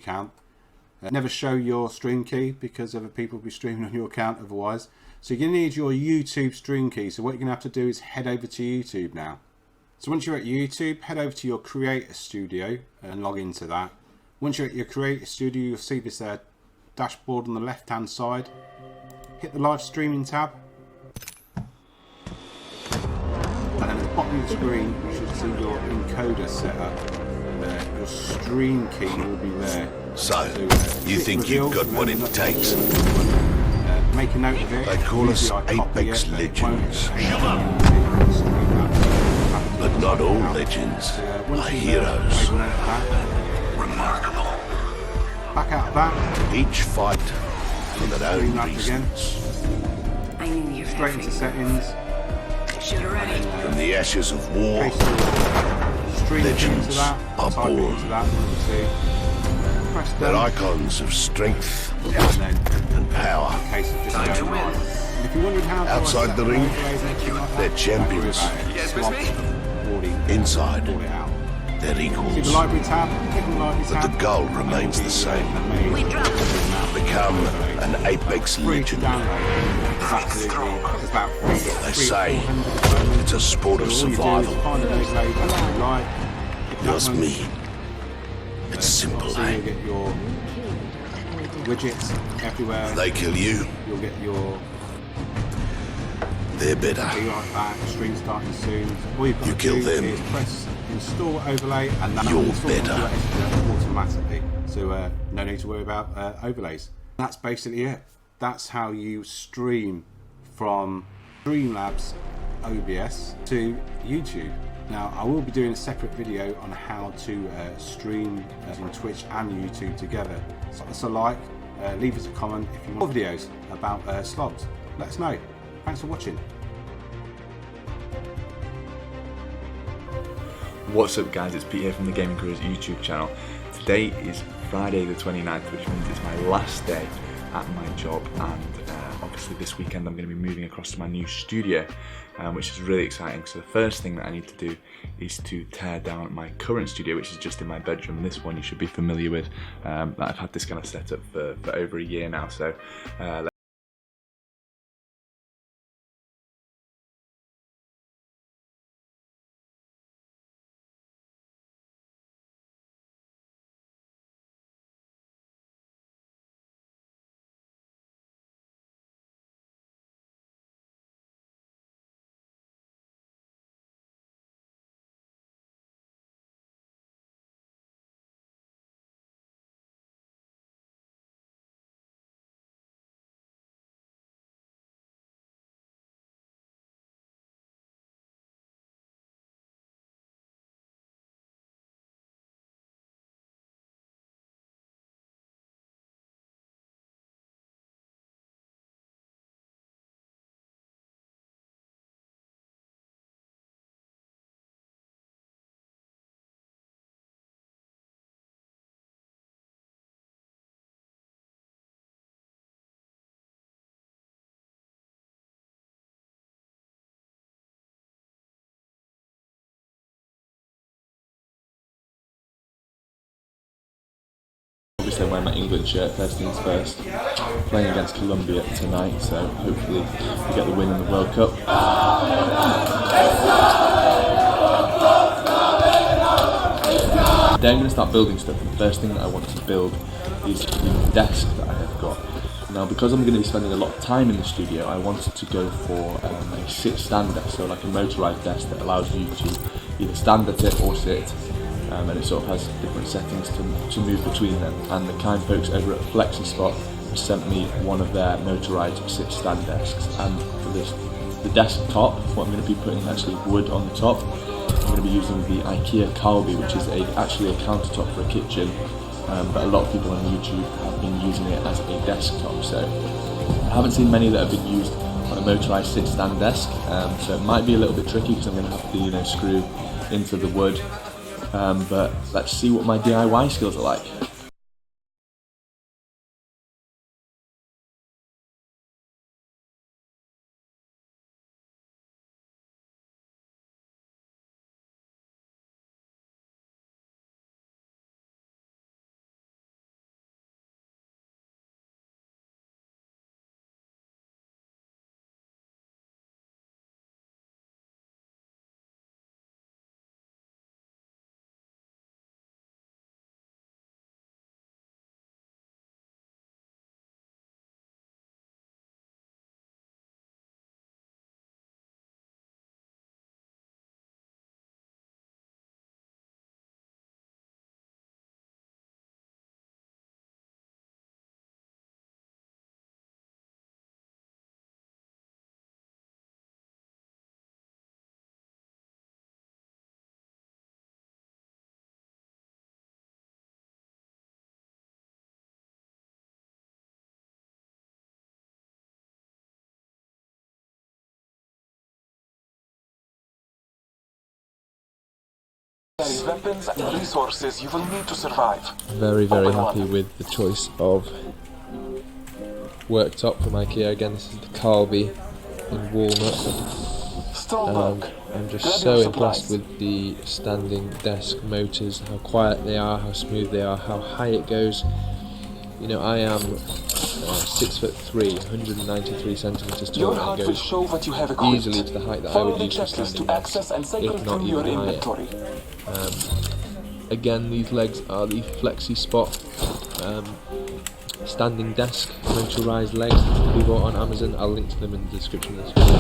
account. Never show your stream key because other people will be streaming on your account otherwise. So you're going to need your YouTube stream key. So what you're going to have to do is head over to YouTube now. So once you're at YouTube, head over to your Creator Studio and log into that. Once you're at your Creator Studio, you'll see this dashboard on the left hand side. Hit the live streaming tab. And then at the bottom of the screen, you should see your encoder set up. Your stream key will be there. So, you think you've got what it takes? Make a note of it. They call us Apex Legends. But not all legends are heroes. Remarkable. Back out of that. Each fight for their own reasons. Straight into settings. From the ashes of war, legends are born. They're icons of strength and power. Outside the ring, they're champions. Inside, they're equals. But the goal remains the same. Become an Apex Legend. They say it's a sport of survival. If you ask me, it's simple, eh? You'll get your widgets everywhere. If they kill you, you'll get your... they're better. Be like that, stream starting soon. All you've got You to kill do them, is press install overlay, and that you're will install better. Automatically. So no need to worry about overlays. That's basically it. That's how you stream from Streamlabs OBS to YouTube. Now I will be doing a separate video on how to stream on Twitch and YouTube together. So that's a like, leave us a comment if you want more videos about slobs. Let us know. Thanks for watching. What's up guys, it's Pete here from the Gaming Careers YouTube channel. Today is Friday the 29th, which means it's my last day at my job, and obviously this weekend I'm going to be moving across to my new studio, which is really exciting. So the first thing that I need to do is to tear down my current studio, which is just in my bedroom. This one you should be familiar with. I've had this kind of setup for over a year now, so obviously I'm wearing my England shirt, first things first. Playing against Colombia tonight, so hopefully we get the win in the World Cup. Today I'm going to start building stuff, and the first thing that I want to build is the desk that I have got. Now, because I'm going to be spending a lot of time in the studio, I wanted to go for a sit-stand desk, so like a motorised desk that allows you to either stand at it or sit. And it sort of has different settings to move between them. And the kind folks over at FlexiSpot have sent me one of their motorised sit-stand desks. And for this, the desktop, what I'm going to be putting actually wood on the top. I'm going to be using the IKEA Calby, which is actually a countertop for a kitchen. But a lot of people on YouTube have been using it as a desktop. So I haven't seen many that have been used on a motorised sit-stand desk. So it might be a little bit tricky because I'm going to have to, screw into the wood. But let's see what my DIY skills are like. weapons and resources you will need to survive. Very happy with the choice of worktop from IKEA. Again, this is the Carlby in walnut. Strong work. I'm just Grab so your impressed supplies. with the standing desk motors, how quiet they are, how smooth they are, how high it goes. You know, I am 6'3", 193 centimeters tall, Your and heart it will goes show what you have equipped. easily to the height that I Follow would the use for checklist standing to desks, access and cycle if not through your even higher. inventory. Again, these legs are the Flexi Spot standing desk motorised legs that we bought on Amazon. I'll link to them in the description of this video.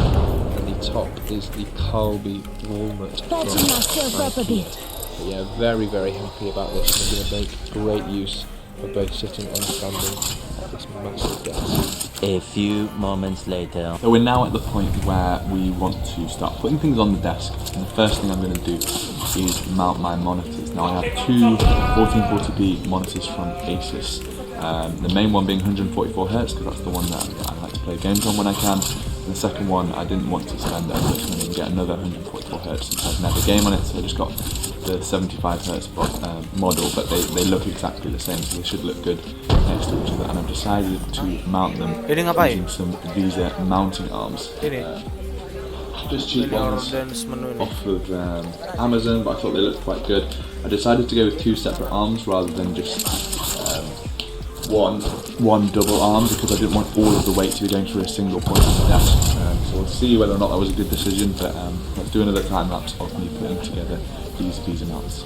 And the top is the Carlby walnut from IKEA. But yeah, very happy about this, and I'm going to make great use of both sitting and standing at this massive desk. A few moments later. So we're now at the point where we want to start putting things on the desk, and the first thing I'm going to do is mount my monitors. Now I have two 1440p monitors from Asus, the main one being 144Hz because that's the one that I like to play games on when I can. And the second one, I didn't want to spend as much money and get another 144Hz since I've never game on it, so I just got the 75Hz model, but they look exactly the same, so they should look good next to each other. And I've decided to mount them using some Visa mounting arms. Just cheap ones off of Amazon, but I thought they looked quite good. I decided to go with two separate arms rather than just one double arm, because I didn't want all of the weight to be going through a single point on the desk. So we'll see whether or not that was a good decision, but let's do another time lapse of me putting together these Visa mounts.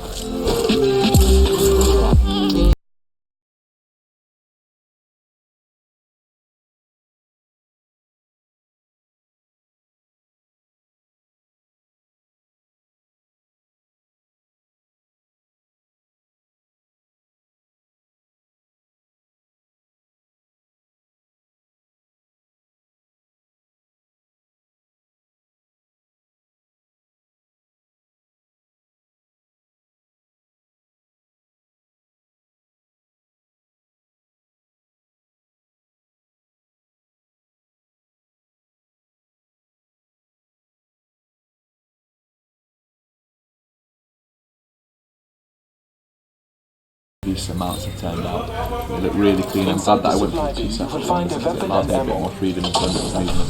These mounts have turned out. They look really clean. I'm glad that I went for two separate ones because it allows me a bit more freedom in terms of movement.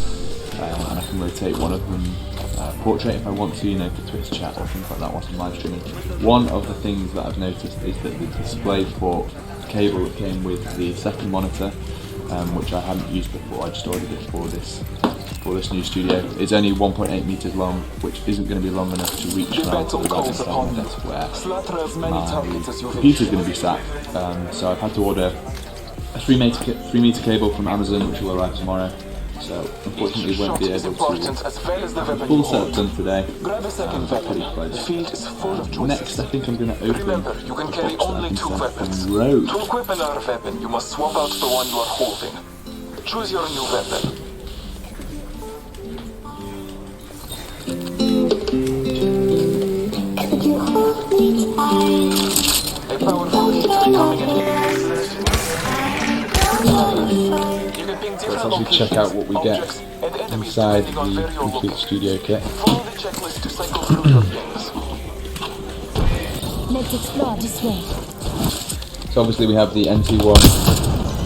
And I can rotate one of them portrait if I want to, you know, for Twitch chat or things like that whilst I'm live streaming. One of the things that I've noticed is that the DisplayPort cable that came with the second monitor, which I hadn't used before, I just ordered it for this new studio. It's only 1.8 meters long, which isn't going to be long enough to reach around to the right side of the desk where my computer's going to be sat. So I've had to order a 3 meter cable from Amazon, which will arrive tomorrow. So unfortunately won't be able to have a full setup done today. Pretty close. Next, I think I'm going to open Remember, you can carry only two weapons. Road. To equip another weapon, you must swap out the one you are holding. Choose your new weapon. A powerful heat becoming Let's actually check out what we get inside the complete studio kit. Follow the checklist to cycle through your games. Let's explore this way. So obviously we have the NT1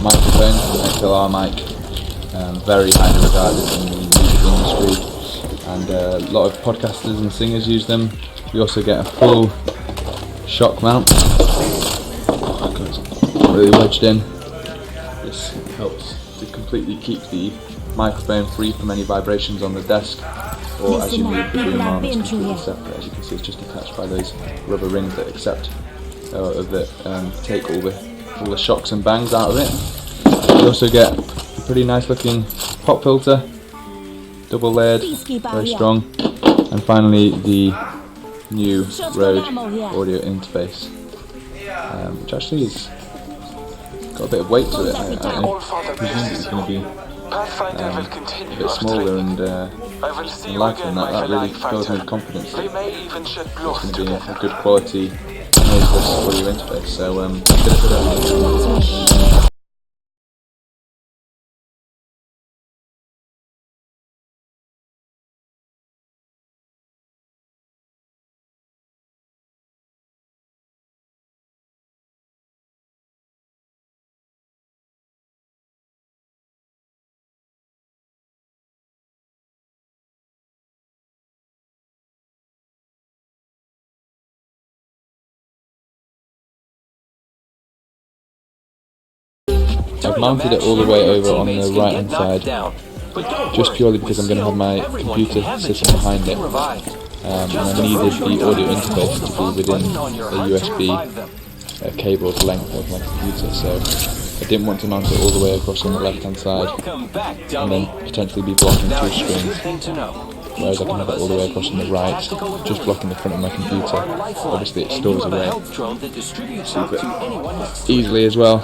microphone, XLR mic, very highly regarded in the music industry, and a lot of podcasters and singers use them. We also get a full shock mount, really wedged in. This helps to completely keep the microphone free from any vibrations on the desk, or as you move the boom arm, it's completely separate. As you can see, it's just attached by those rubber rings that take all the shocks and bangs out of it. You also get a pretty nice looking pop filter, double layered, very strong, and finally the new Rode audio interface, which actually has got a bit of weight to it. I presume it's going to be a bit smaller and lighter, and that really fills me with confidence that it's going to be a good quality noiseless audio interface. So let's get it. I've mounted it all the way over on the right hand side, just purely because I'm going to have my computer sitting behind it, and I needed the audio interface to be within a USB cable's length of my computer, so I didn't want to mount it all the way across on the left hand side and then potentially be blocking two screens, whereas I can have it all the way across on the right, just blocking the front of my computer. Obviously it stores away super easily as well,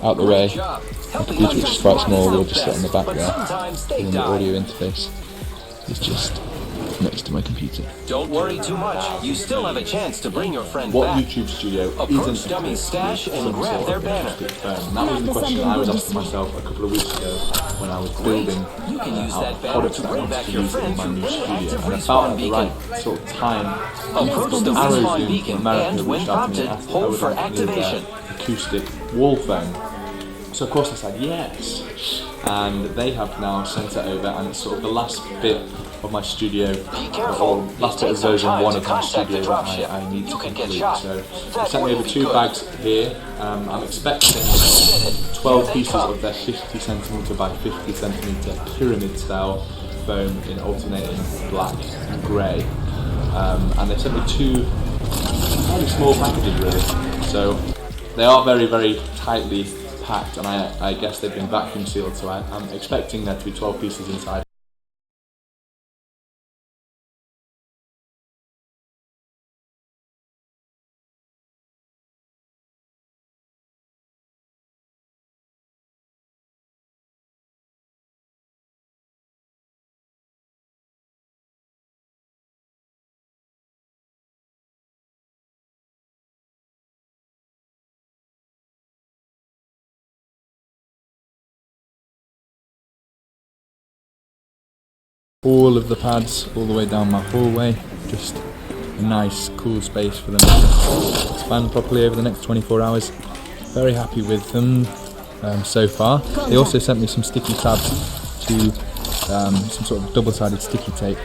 out the way. My computer, which is quite small, will just sit on the back there, and the audio interface is just next to my computer. Don't worry too much. You still have a chance to bring your friend What back. YouTube studio Approach isn't Dummy's stash and some grab sort their of banner. that was the question I was asking myself a couple of weeks ago when I was building You can use that banner products to that I bring wanted back to your use in friend my through new studio, active and I respawn felt at the beacon. right sort of time. Approach the Arrow respawn Zoom beacon, from America and when reached out to me prompted, asking if I hold would for like to do their activation. acoustic wall phone. So of course I said yes, and they have now sent it over, and it's sort of the last bit of my studio, or last bit of version 1 of my studio that I need to complete. So they sent me over 2 bags here. I'm expecting 12 pieces of their 50cm by 50cm pyramid style foam in alternating black and grey, and they sent me 2 fairly small packages really, so they are very, very tightly packed, and I guess they've been vacuum sealed, so I'm expecting there to be 12 pieces inside. All of the pads all the way down my hallway, just a nice cool space for them to expand properly over the next 24 hours. Very happy with them so far. They also sent me some sticky tabs to some sort of double-sided sticky tape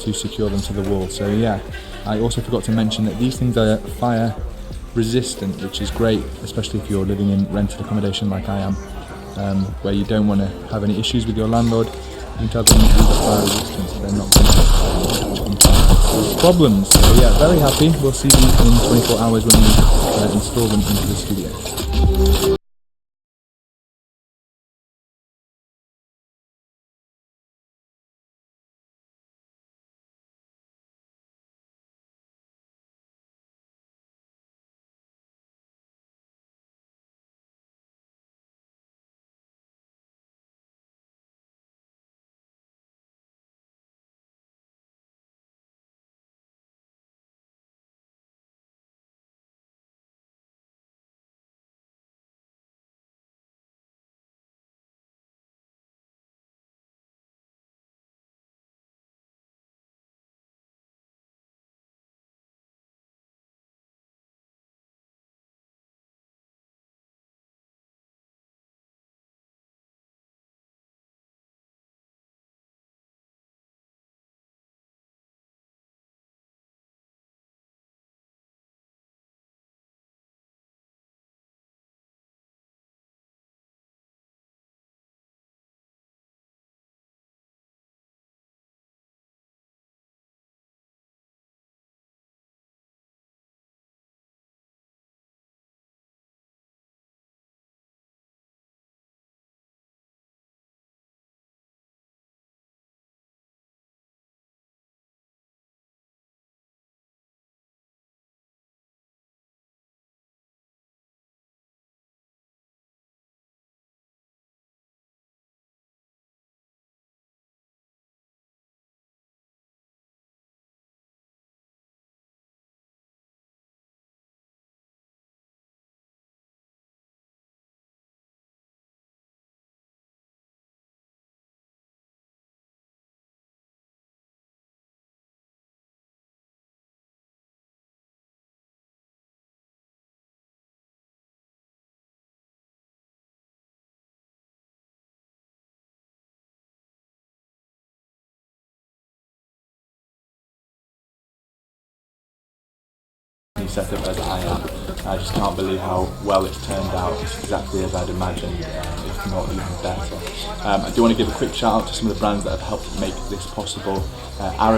to secure them to the wall. So yeah, I also forgot to mention that these things are fire resistant, which is great, especially if you're living in rented accommodation like I am, where you don't want to have any issues with your landlord. You can tell them these are fire resistant, so they're not going to cause problems. So yeah, very happy. We'll see these in 24 hours when we install them into the studio. Set up as I am. I just can't believe how well it's turned out. It's exactly as I'd imagined, if not even better. I do want to give a quick shout out to some of the brands that have helped make this possible.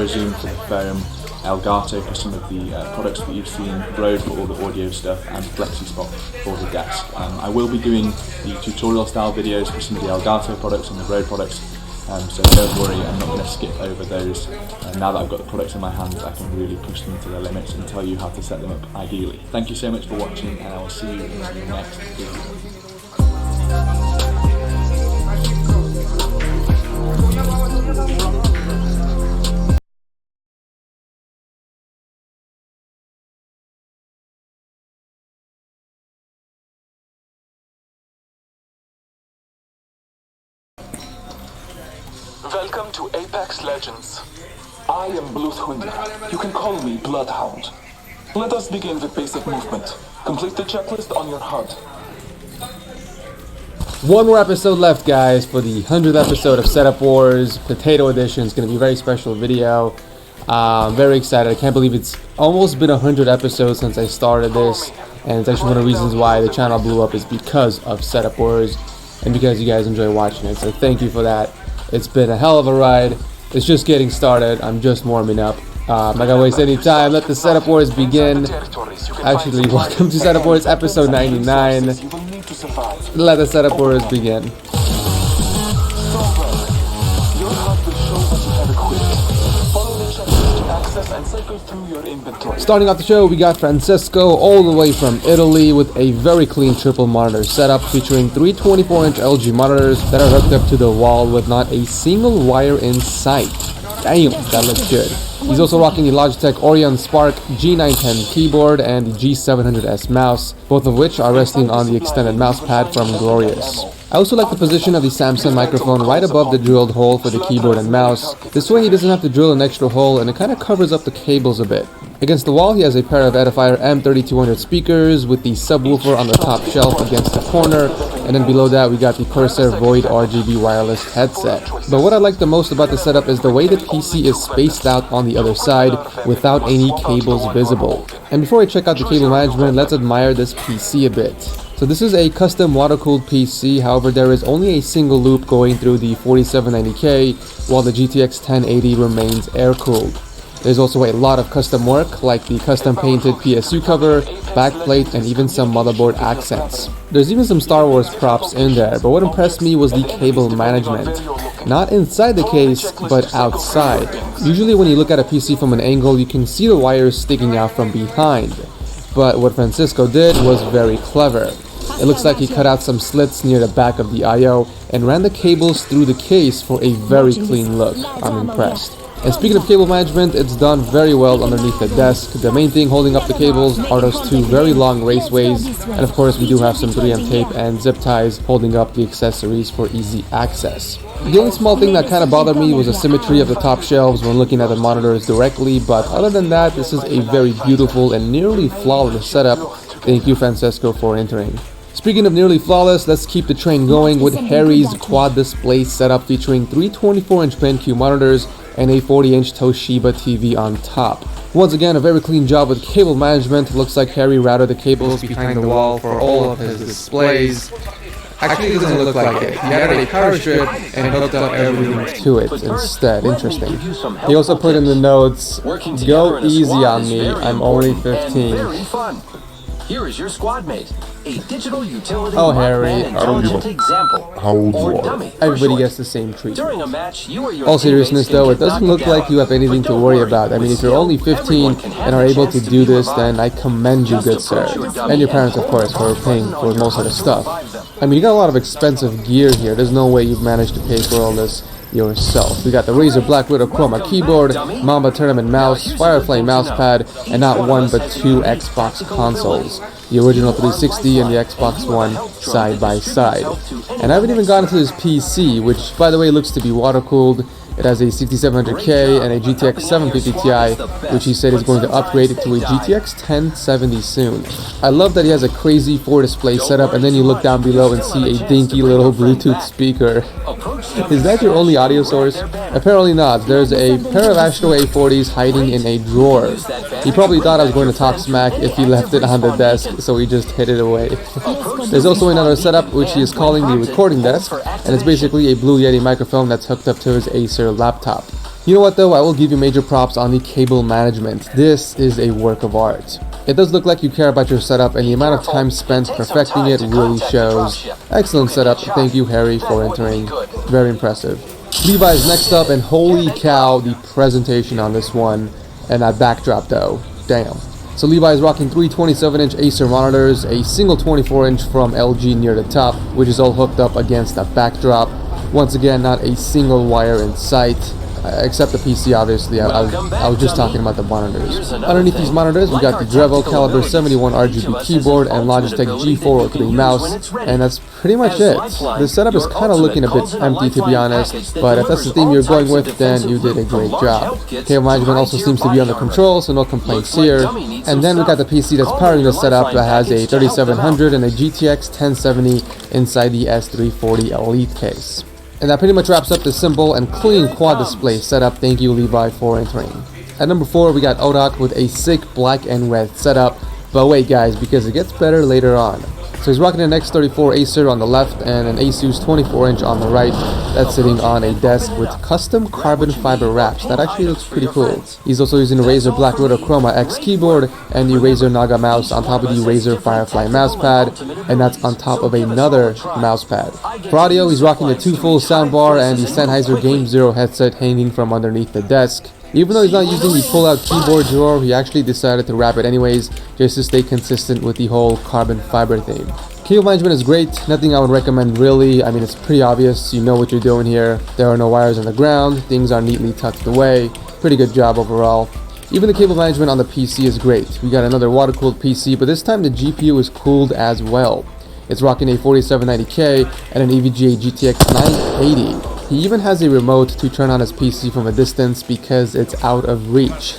Zoom for the phone, Elgato for some of the products that you've seen, Rode for all the audio stuff, and FlexiSpot for the desk. I will be doing the tutorial style videos for some of the Elgato products and the Rode products, so don't worry, I'm not going to skip over those. Now that I've got the products in my hands, I can really push them to their limits and tell you how to set them up ideally. Thank you so much for watching, and I will see you in the next video. Welcome to Apex Legends. I am Bloodhunder. You can call me Bloodhound. Let us begin with basic movement. Complete the checklist on your HUD. One more episode left, guys, for the 100th episode of Setup Wars Potato Edition. It's going to be a very special video. I'm very excited. I can't believe it's almost been 100 episodes since I started this, and it's actually one of the reasons why the channel blew up is because of Setup Wars and because you guys enjoy watching it. So thank you for that. It's been a hell of a ride. It's just getting started. I'm just warming up. I'm not gonna waste any time. Let the Setup Wars begin. Actually, welcome to Setup Wars episode 99. Let the Setup Wars begin. Starting off the show, we got Francesco all the way from Italy with a very clean triple monitor setup featuring 3 24-inch LG monitors that are hooked up to the wall with not a single wire in sight. Damn, that looks good. He's also rocking the Logitech Orion Spark G910 keyboard and the G700S mouse, both of which are resting on the extended mouse pad from Glorious. I also like the position of the Samsung microphone right above the drilled hole for the keyboard and mouse. This way he doesn't have to drill an extra hole and it kind of covers up the cables a bit. Against the wall he has a pair of Edifier M3200 speakers with the subwoofer on the top shelf against the corner, and then below that we got the Corsair Void RGB wireless headset. But what I like the most about the setup is the way the PC is spaced out on the other side without any cables visible. And before I check out the cable management, let's admire this PC a bit. So this is a custom water-cooled PC, however there is only a single loop going through the 4790K, while the GTX 1080 remains air-cooled. There's also a lot of custom work, like the custom painted PSU cover, backplate, and even some motherboard accents. There's even some Star Wars props in there, but what impressed me was the cable management. Not inside the case, but outside. Usually when you look at a PC from an angle, you can see the wires sticking out from behind. But what Francisco did was very clever. It looks like he cut out some slits near the back of the I/O and ran the cables through the case for a very clean look. I'm impressed. And speaking of cable management, it's done very well underneath the desk. The main thing holding up the cables are those 2 very long raceways, and of course we do have some 3M tape and zip ties holding up the accessories for easy access. The only small thing that kind of bothered me was the symmetry of the top shelves when looking at the monitors directly, but other than that, this is a very beautiful and nearly flawless setup. Thank you, Francesco, for entering. Speaking of nearly flawless, let's keep the train going with Harry's quad display setup featuring 3 24-inch BenQ monitors and a 40-inch Toshiba TV on top. Once again, a very clean job with cable management. Looks like Harry routed the cables behind the wall for all of his displays. Actually, it doesn't look like it. He added a power strip and hooked up everything to it instead. Interesting. He also put in the notes, "Go easy on me, I'm only 15. Here is your squad mate, a digital utility Oh, Harry. intelligent example. How old you Or are. dummy, for Everybody short. gets the same treatment." During a match, you or your All seriousness teammates though, it can doesn't knock look you like down. you have anything But to don't worry about. I mean, if you're only Everyone 15 can have and are a able to chance to do be this, then revived. I commend you, Just good sir. approach your dummy And your parents, of and course, for hold paying down for on most of your the button to stuff. revive them. I mean, you got a lot of expensive gear here. There's no way you've managed to pay for all this yourself. We got the Razer Black Widow Chroma keyboard, Mamba Tournament mouse, Firefly mousepad, and not one but 2 Xbox consoles. The original 360 and the Xbox One side by side. And I haven't even gotten to this PC, which by the way looks to be water cooled. It has a 6700K and a GTX 750 Ti, which he said is going to upgrade it to a GTX 1070 soon. I love that he has a crazy 4 display setup, and then you look down below and see a dinky little Bluetooth speaker. Is that your only audio source? Apparently not. There's a pair of Astro A40s hiding in a drawer. He probably thought I was going to talk smack if he left it on the desk, so he just hid it away. There's also another setup which he is calling the recording desk, and it's basically a Blue Yeti microphone that's hooked up to his Acer laptop. You know what though, I will give you major props on the cable management. This is a work of art. It does look like you care about your setup, and the amount of time spent perfecting it really shows. Excellent setup, thank you Harry for entering. Very impressive. Levi is next up, and holy cow, the presentation on this one. And that backdrop though, damn. So Levi is rocking three 27-inch Acer monitors, a single 24-inch from LG near the top, which is all hooked up against that backdrop. Once again, not a single wire in sight. Except the PC, obviously. I was just talking about the monitors. Underneath these monitors, we got the Drevo Caliber 71 RGB keyboard and Logitech G403 mouse, and that's pretty much it. The setup is kind of looking a bit empty, to be honest, but if that's the theme you're going with, then you did a great job. Cable management also seems to be under control, so no complaints here. And then we got the PC that's powering the setup that has a 3700 and a GTX 1070 inside the S340 Elite case. And that pretty much wraps up the simple and clean quad display setup. Thank you Levi for entering. At number 4 we got Odak with a sick black and red setup. But wait guys, because it gets better later on. So he's rocking an X34 Acer on the left and an Asus 24-inch on the right that's sitting on a desk with custom carbon fiber wraps. That actually looks pretty cool. He's also using a Razer Black Widow Chroma X keyboard and the Razer Naga mouse on top of the Razer Firefly mousepad, and that's on top of another mousepad. For audio, he's rocking a 2-full soundbar and the Sennheiser Game Zero headset hanging from underneath the desk. Even though he's not using the pull-out keyboard drawer, he actually decided to wrap it anyways, just to stay consistent with the whole carbon fiber theme. Cable management is great, nothing I would recommend really. I mean, it's pretty obvious, you know what you're doing here. There are no wires on the ground, things are neatly tucked away. Pretty good job overall. Even the cable management on the PC is great. We got another water-cooled PC, but this time the GPU is cooled as well. It's rocking a 4790K and an EVGA GTX 980. He even has a remote to turn on his PC from a distance because it's out of reach.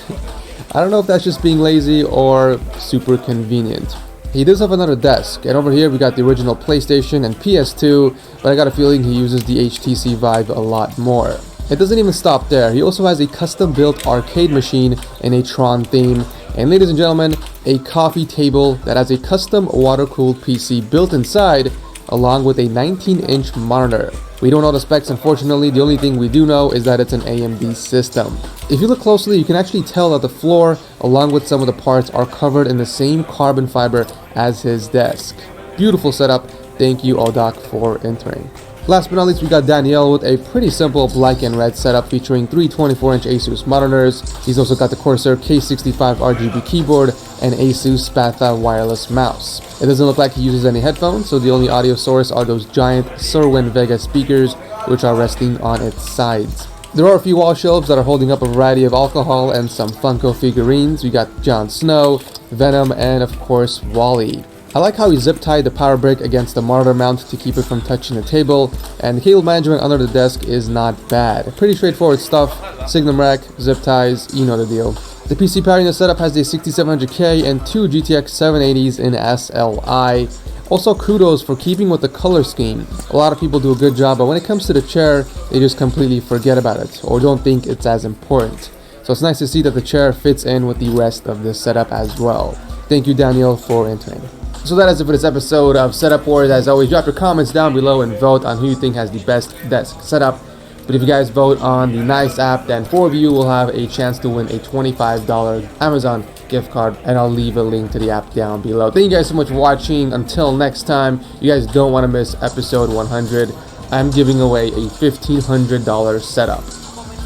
I don't know if that's just being lazy or super convenient. He does have another desk, and over here we got the original PlayStation and PS2, but I got a feeling he uses the HTC Vive a lot more. It doesn't even stop there. He also has a custom-built arcade machine in a Tron theme, and ladies and gentlemen, a coffee table that has a custom water-cooled PC built inside, along with a 19-inch monitor. We don't know the specs, unfortunately. The only thing we do know is that it's an AMD system. If you look closely, you can actually tell that the floor, along with some of the parts, are covered in the same carbon fiber as his desk. Beautiful setup. Thank you, Odak, for entering. Last but not least, we got Danielle with a pretty simple black and red setup featuring three 24-inch Asus monitors. He's also got the Corsair K65 RGB keyboard and Asus Spatha wireless mouse. It doesn't look like he uses any headphones, so the only audio source are those giant Serwin Vega speakers, which are resting on its sides. There are a few wall shelves that are holding up a variety of alcohol and some Funko figurines. We got Jon Snow, Venom, and of course Wally. I like how he zip-tied the power brick against the monitor mount to keep it from touching the table, and the cable management under the desk is not bad. Pretty straightforward stuff. Signum rack, zip ties, you know the deal. The PC powering the setup has a 6700K and two GTX 780s in SLI. Also kudos for keeping with the color scheme. A lot of people do a good job, but when it comes to the chair, they just completely forget about it or don't think it's as important. So it's nice to see that the chair fits in with the rest of the setup as well. Thank you Daniel for entering. So that is it for this episode of Setup Wars. As always, drop your comments down below and vote on who you think has the best desk setup. But if you guys vote on the Nice app, then 4 of you will have a chance to win a $25 Amazon gift card, and I'll leave a link to the app down below. Thank you guys so much for watching. Until next time, you guys don't want to miss episode 100. I'm giving away a $1,500 setup,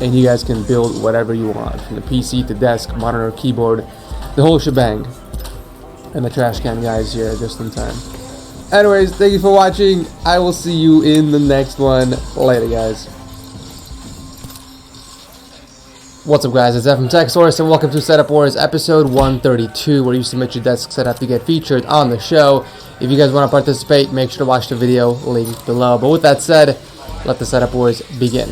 and you guys can build whatever you want, from the PC to desk, monitor, keyboard, the whole shebang. And the trash can guys here just in time. Anyways, thank you for watching. I will see you in the next one. Later guys. What's up guys, it's F from TechSource and welcome to Setup Wars episode 132, where you submit your desk setup to get featured on the show. If you guys want to participate, make sure to watch the video linked below. But with that said, let the Setup Wars begin.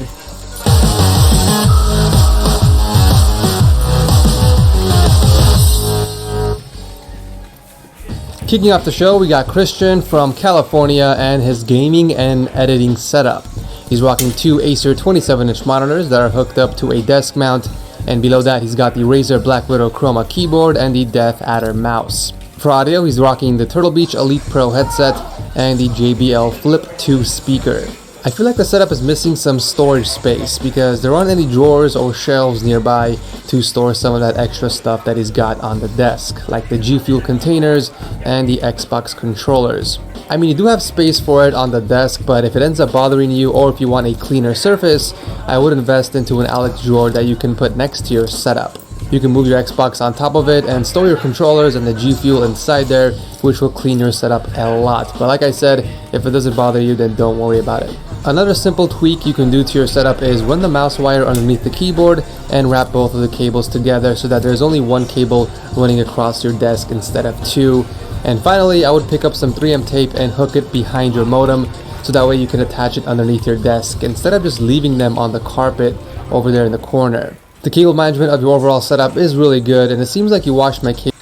Kicking off the show, we got Christian from California and his gaming and editing setup. He's rocking two Acer 27-inch monitors that are hooked up to a desk mount, and below that he's got the Razer Black Widow Chroma keyboard and the Death Adder mouse. For audio, he's rocking the Turtle Beach Elite Pro headset and the JBL Flip 2 speaker. I feel like the setup is missing some storage space because there aren't any drawers or shelves nearby to store some of that extra stuff that he's got on the desk, like the G Fuel containers and the Xbox controllers. I mean, you do have space for it on the desk, but if it ends up bothering you or if you want a cleaner surface, I would invest into an Alex drawer that you can put next to your setup. You can move your Xbox on top of it and store your controllers and the G Fuel inside there, which will clean your setup a lot. But like I said, if it doesn't bother you, then don't worry about it. Another simple tweak you can do to your setup is run the mouse wire underneath the keyboard and wrap both of the cables together so that there's only one cable running across your desk instead of two. And finally, I would pick up some 3M tape and hook it behind your modem so that way you can attach it underneath your desk instead of just leaving them on the carpet over there in the corner. The cable management of your overall setup is really good, and it seems like you washed my cable.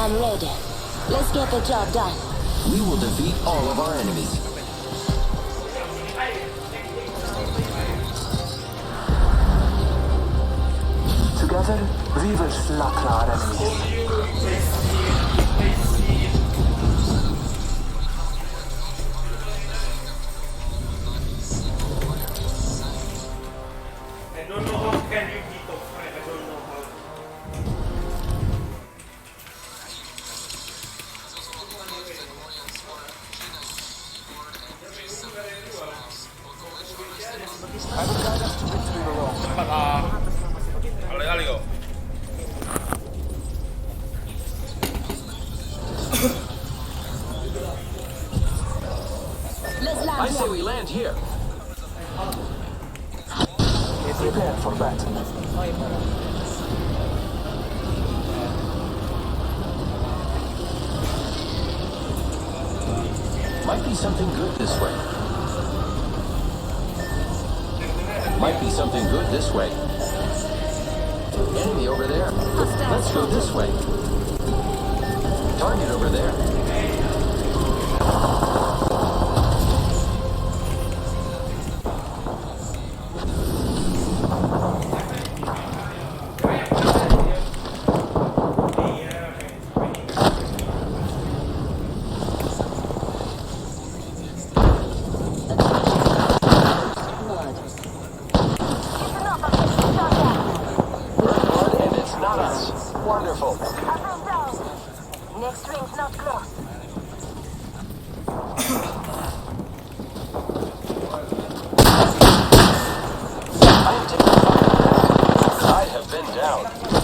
I'm ready. Let's get the job done. We will defeat all of our enemies. Together, we will slaughter our enemies. I say we land here. Prepare for battle. Might be something good this way. Might be something good this way. Enemy over there. Let's go this way. Target over there. Wonderful. Up and down. Next ring's not close. I am taking fire. I have been down.